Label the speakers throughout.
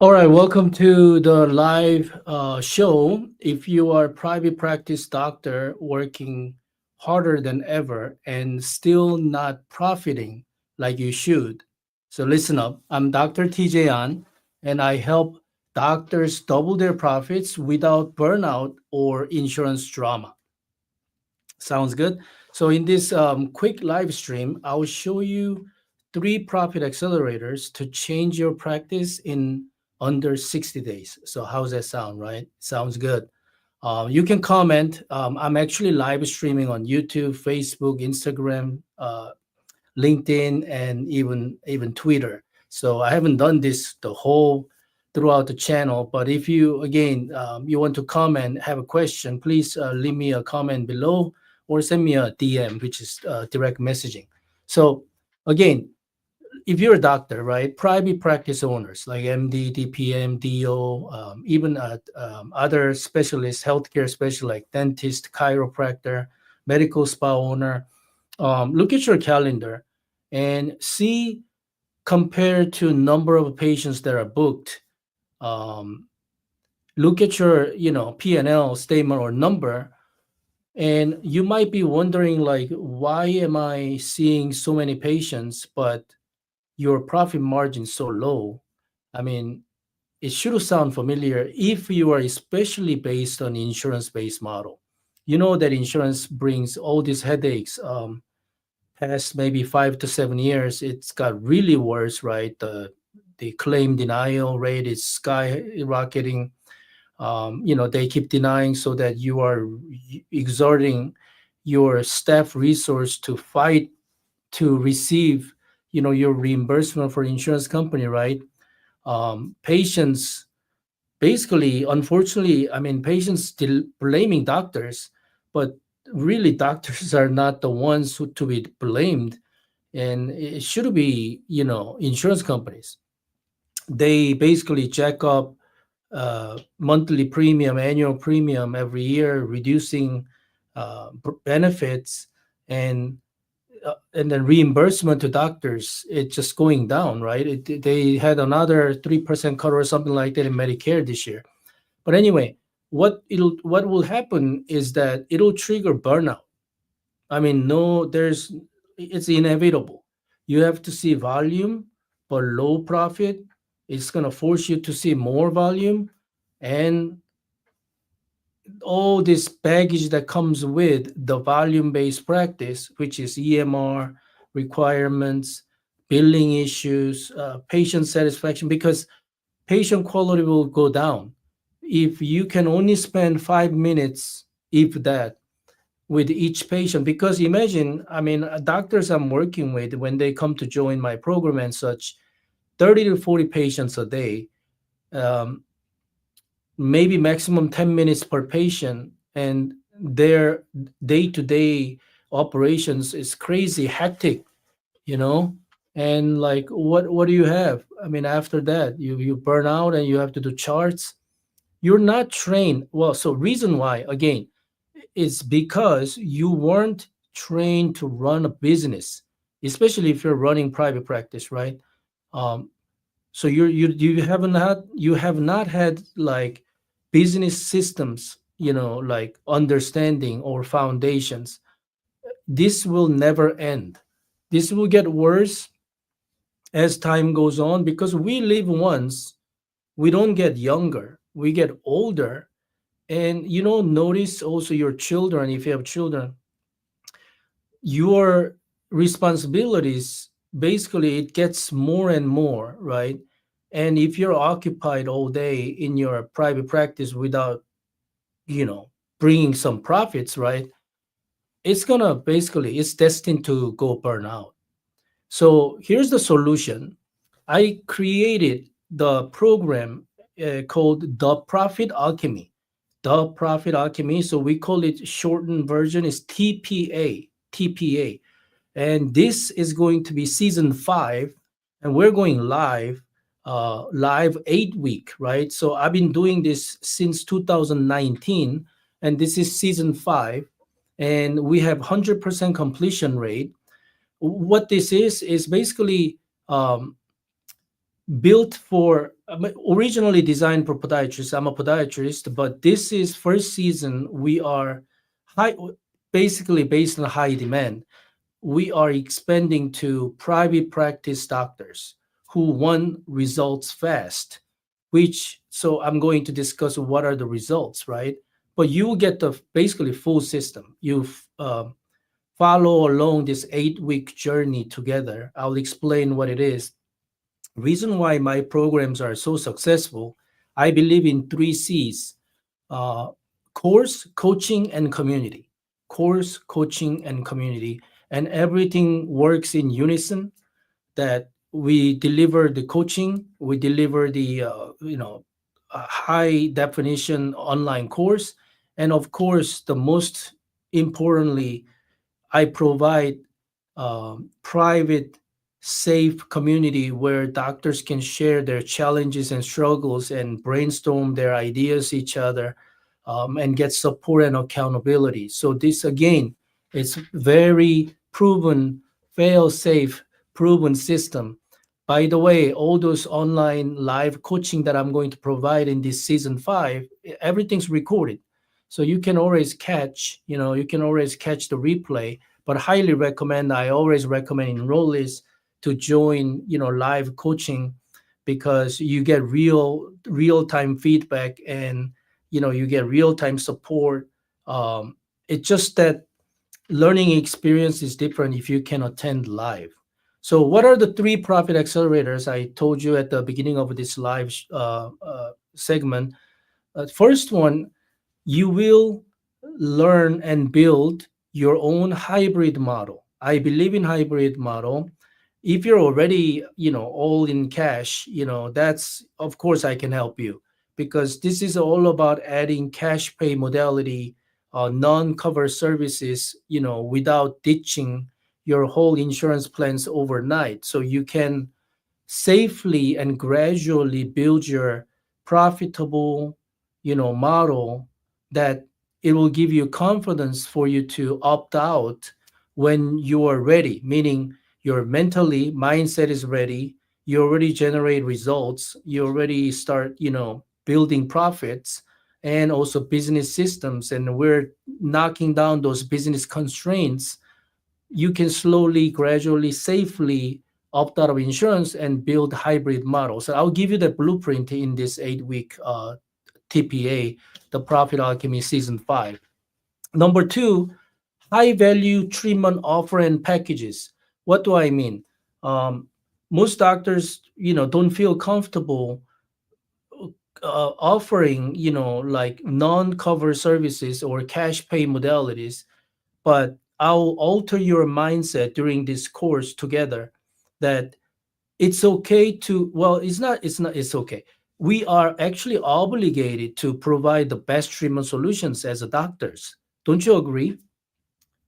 Speaker 1: All right, welcome to the live show. If you are a private practice doctor working harder than ever and still not profiting like you should, so listen up. I'm Dr. TJ An, and I help doctors double their profits without burnout or insurance drama. Sounds good. So in this quick live stream, I'll show you three profit accelerators to change your practice in under 60 days. So how's that sound, right? Sounds good. You can comment. I'm actually live streaming on YouTube, Facebook, Instagram, LinkedIn, and even Twitter. So I haven't done this the whole throughout the channel. But if you again you want to comment, have a question, please leave me a comment below or send me a DM, which is direct messaging. So again, if you're a doctor, right, private practice owners like MD, DPM, DO, even other specialists, healthcare specialists like dentist, chiropractor, medical spa owner, look at your calendar and see compared to number of patients that are booked. Um, Look at your P&L statement or number, and you might be wondering like, why am I seeing so many patients but your profit margin so low? I mean, it should sound familiar if you are especially based on insurance based model. You know that insurance brings all these headaches. Past maybe 5 to 7 years, it's got really worse, right? The claim denial rate is skyrocketing. They keep denying so that you are exerting your staff resource to fight to receive, your reimbursement for insurance company, right? Patients basically, unfortunately, I mean, patients still blaming doctors, but really doctors are not the ones to be blamed, and it should be insurance companies. They basically jack up monthly premium, annual premium every year, reducing benefits, and and then reimbursement to doctors, it's just going down, right? They had another 3% cut or something like that in Medicare this year. But anyway, what will happen is that it'll trigger burnout. I mean, no, it's inevitable. You have to see volume, but low profit. It's gonna force you to see more volume, and all this baggage that comes with the volume-based practice, which is EMR requirements, billing issues, patient satisfaction, because patient quality will go down if you can only spend 5 minutes, if that, with each patient. Because imagine, I mean, doctors I'm working with, when they come to join my program and such, 30 to 40 patients a day, um, maybe maximum 10 minutes per patient, and their day-to-day operations is crazy hectic, you know and like, what do you have? I mean, after that, you burn out and you have to do charts. You're not trained well. So reason why, again, is because you weren't trained to run a business, especially if you're running private practice, right? um, so you have not had like business systems, like understanding or foundations. This will never end. This will get worse as time goes on, because we live once. We don't get younger, we get older. And notice also your children, if you have children, your responsibilities, basically it gets more and more, right? And if you're occupied all day in your private practice without you know bringing some profits, right, it's destined to go burn out. So here's the solution. I created the program called the Profit Alchemy. The Profit Alchemy, so we call it, shortened version is TPA. And this is going to be season 5, and we're going live 8 week, right? So I've been doing this since 2019, and this is season 5, and we have 100% completion rate. What this is basically built for originally designed for podiatrists. I'm a podiatrist, but this is first season. We are high, basically based on high demand. We are expanding to private practice doctors who want results fast. Which so I'm going to discuss what are the results, right? But you will get the basically full system. You follow along this 8 week journey together. I'll explain what it is. Reason why my programs are so successful, I believe in three C's: uh, course, coaching, and community. Course, coaching, and community. And everything works in unison, that we deliver the coaching, we deliver the, high definition online course. And of course, the most importantly, I provide private, safe community where doctors can share their challenges and struggles and brainstorm their ideas each other, and get support and accountability. So this again, it's very proven, fail safe, proven system. By the way, all those online live coaching that I'm going to provide in this season 5, everything's recorded. So you can always catch, you can always catch the replay, but highly recommend, I always recommend enrollees to join, live coaching, because you get real time feedback, and you get real time support. It's just that learning experience is different if you can attend live. So what are the three profit accelerators I told you at the beginning of this live segment? First one, you will learn and build your own hybrid model. I believe in hybrid model. If you're already, all in cash, that's, of course I can help you, because this is all about adding cash pay modality, non-cover services, without ditching your whole insurance plans overnight. So you can safely and gradually build your profitable, model, that it will give you confidence for you to opt out when you are ready, meaning your mentally mindset is ready, you already generate results, you already start, building profits, and also business systems, and we're knocking down those business constraints. You can slowly, gradually, safely opt out of insurance and build hybrid models. So I'll give you the blueprint in this 8 week TPA, the Profit Alchemy Season 5. Number two, high value treatment offer and packages. What do I mean? Um, Most doctors, don't feel comfortable offering, like non-cover services or cash pay modalities, but I'll alter your mindset during this course together, that it's okay to, well, it's okay. We are actually obligated to provide the best treatment solutions as a doctors. Don't you agree?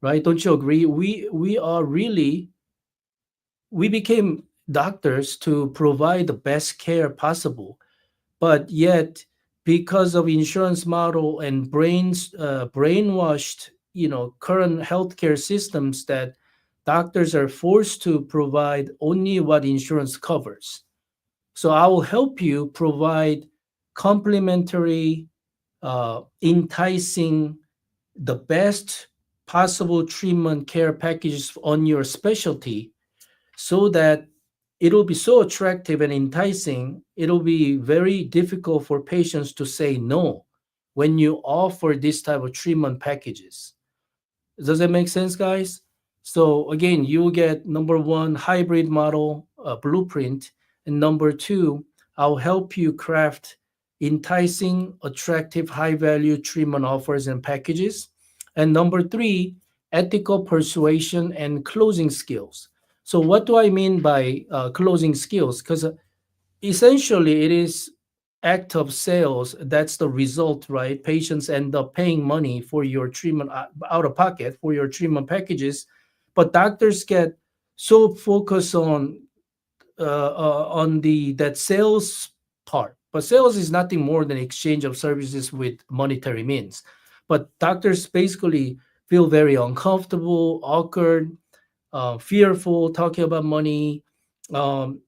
Speaker 1: Right? Don't you agree? We are really, we became doctors to provide the best care possible, but yet, because of insurance model and brainwashed, current healthcare systems, that doctors are forced to provide only what insurance covers. So I will help you provide complementary, enticing, the best possible treatment care packages on your specialty, so that it'll be so attractive and enticing, it'll be very difficult for patients to say no when you offer this type of treatment packages. Does that make sense, guys? So again, you will get number one, hybrid model blueprint, and number two, I'll help you craft enticing, attractive, high value treatment offers and packages. And number three, ethical persuasion and closing skills. So what do I mean by closing skills? Because essentially it is act of sales, that's the result, right? Patients end up paying money for your treatment, out of pocket for your treatment packages, but doctors get so focused on the that sales part. But sales is nothing more than exchange of services with monetary means. But doctors basically feel very uncomfortable, awkward, fearful talking about money. um,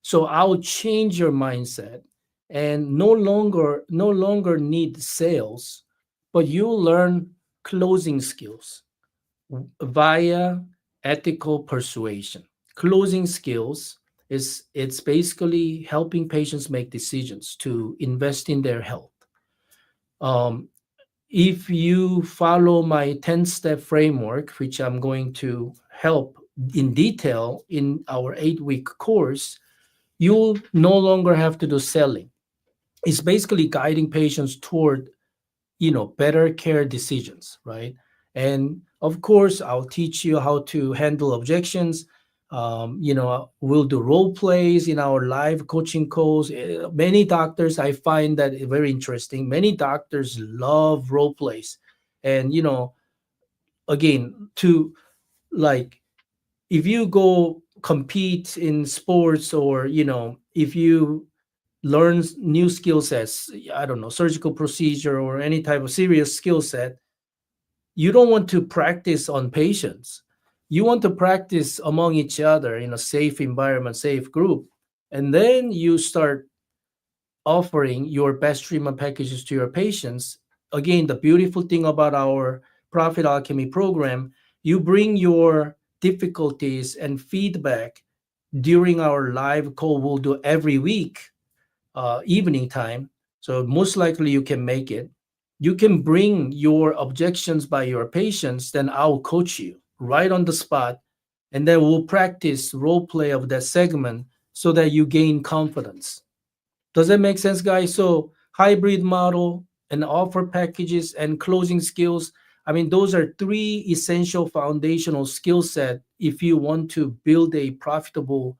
Speaker 1: so I'll change your mindset. and no longer need sales, but you learn closing skills via ethical persuasion. Closing skills is it's basically helping patients make decisions to invest in their health. Um, if you follow my 10-step framework, which I'm going to help in detail in our 8-week course, you'll no longer have to do selling. It's basically guiding patients toward better care decisions, right? And of course I'll teach you how to handle objections. We'll do role plays in our live coaching calls. Many doctors, I find that very interesting, many doctors love role plays. And again, to like, if you go compete in sports, or if you learn new skill sets, I don't know, surgical procedure or any type of serious skill set, you don't want to practice on patients. You want to practice among each other in a safe environment, safe group. And then you start offering your best treatment packages to your patients. Again, the beautiful thing about our Profit Alchemy program, you bring your difficulties and feedback during our live call we'll do every week, evening time. So most likely you can make it. You can bring your objections by your patients, then I'll coach you right on the spot. And then we'll practice role play of that segment so that you gain confidence. Does that make sense, guys? So hybrid model and offer packages and closing skills. I mean, those are three essential foundational skill set if you want to build a profitable,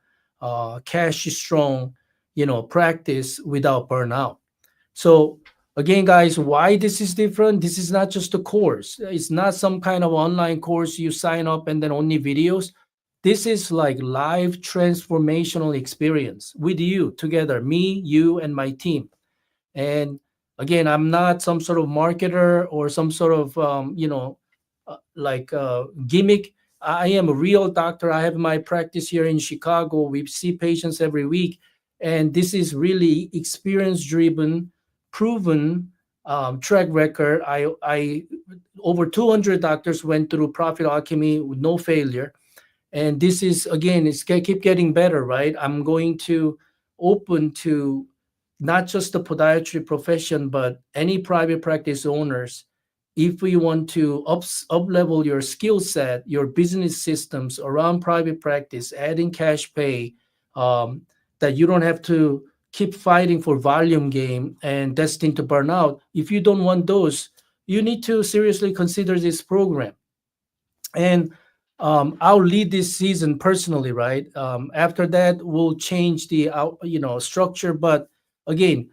Speaker 1: cash strong, practice without burnout. So again, guys, why this is different? This is not just a course. It's not some kind of online course you sign up and then only videos. This is like live transformational experience with you together, me, you, and my team. And again, I'm not some sort of marketer or some sort of gimmick. I am a real doctor. I have my practice here in Chicago. We see patients every week, and this is really experience driven, proven, track record. I over 200 doctors went through Profit Alchemy with no failure. And this is, again, it's keep getting better, right? I'm going to open to not just the podiatry profession, but any private practice owners. If we want to up level your skill set, your business systems around private practice, adding cash pay, um, that you don't have to keep fighting for volume game and destined to burn out. If you don't want those, you need to seriously consider this program. And I'll lead this season personally, right? After that, we'll change the structure. But again,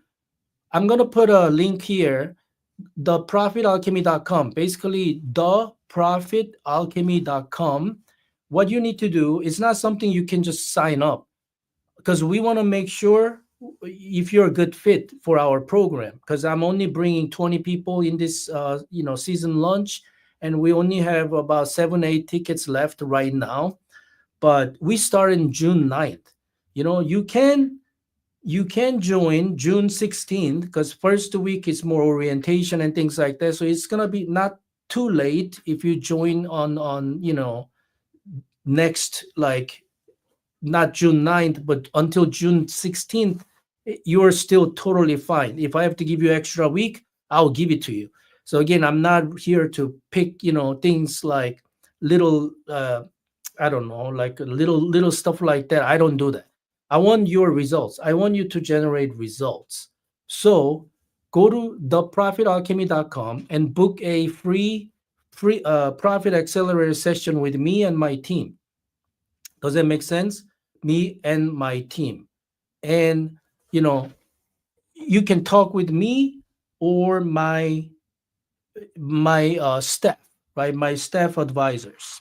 Speaker 1: I'm gonna put a link here, theprofitalchemy.com. Basically, theprofitalchemy.com. What you need to do is not something you can just sign up, because we want to make sure if you're a good fit for our program, because I'm only bringing 20 people in this season launch, and we only have about 7 8 tickets left right now. But we start in June 9th. You can join June 16th, because first week is more orientation and things like that, so it's going to be not too late if you join on next, like, not June 9th, but until June 16th, you're still totally fine. If I have to give you extra week, I'll give it to you. So again, I'm not here to pick, things like little, I don't know, like little stuff like that. I don't do that. I want your results. I want you to generate results. So go to theprofitalchemy.com and book a free profit accelerator session with me and my team. Does that make sense? Me and my team. And you know, you can talk with me or my staff, right? My staff advisors.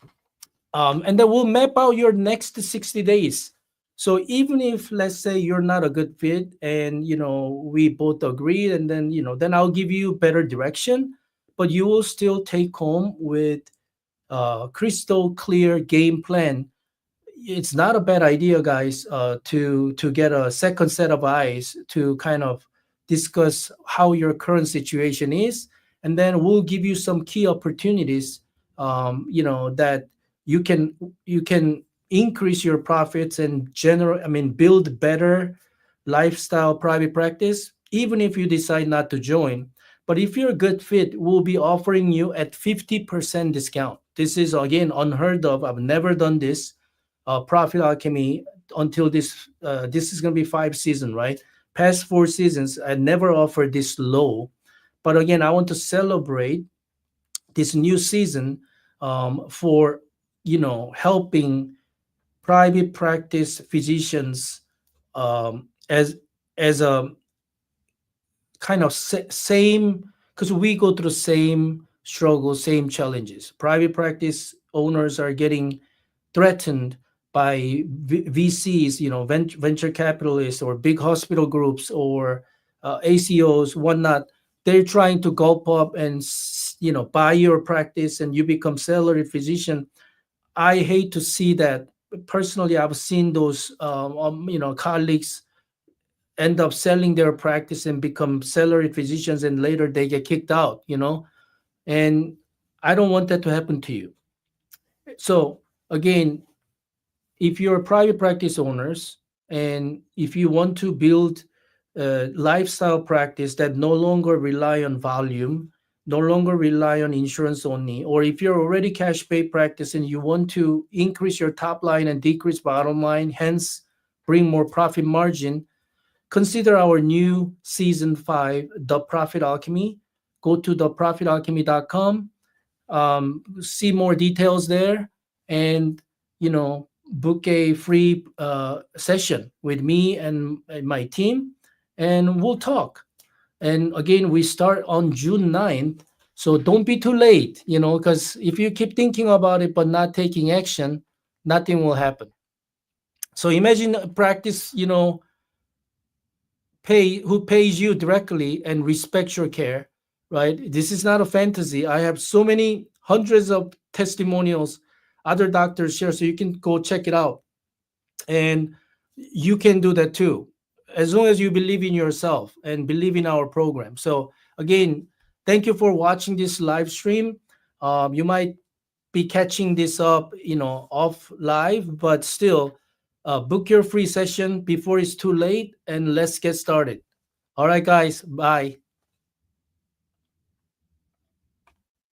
Speaker 1: And then we'll map out your next 60 days. So even if, let's say, you're not a good fit, and we both agree, and then I'll give you better direction, but you will still take home with crystal clear game plan. it's not a bad idea, guys, to get a second set of eyes to kind of discuss how your current situation is, and then we'll give you some key opportunities, that you can you can increase your profits and generate, I mean, build better lifestyle private practice, even if you decide not to join. But if you're a good fit, we'll be offering you at 50% discount. This is again unheard of. I've never done this. Profit Alchemy until this is going to be 5 season, right? Past 4 seasons, I never offered this low. But again, I want to celebrate this new season, for helping private practice physicians, as a kind of same, because we go through the same struggles, same challenges. Private practice owners are getting threatened by VCs, venture capitalists or big hospital groups or ACOs, whatnot. They're trying to gulp up and buy your practice, and you become salaried physician. I hate to see that. Personally, I've seen those colleagues end up selling their practice and become salaried physicians, and later they get kicked out. And I don't want that to happen to you. So again, if you're private practice owners and if you want to build a lifestyle practice that no longer rely on volume, no longer rely on insurance only, or if you're already cash pay practice and you want to increase your top line and decrease bottom line, hence bring more profit margin, consider our new season 5, The Profit Alchemy. Go to theprofitalchemy.com, see more details there, and book a free session with me and my team, and we'll talk. And again, we start on June 9th, so don't be too late, because if you keep thinking about it but not taking action, nothing will happen. So imagine a practice, who pays you directly and respects your care, right? This is not a fantasy. I have so many hundreds of testimonials other doctors share, so you can go check it out. And you can do that too, as long as you believe in yourself and believe in our program. So again, thank you for watching this live stream. You might be catching this up, off live, but still, book your free session before it's too late, and let's get started. All right, guys, bye.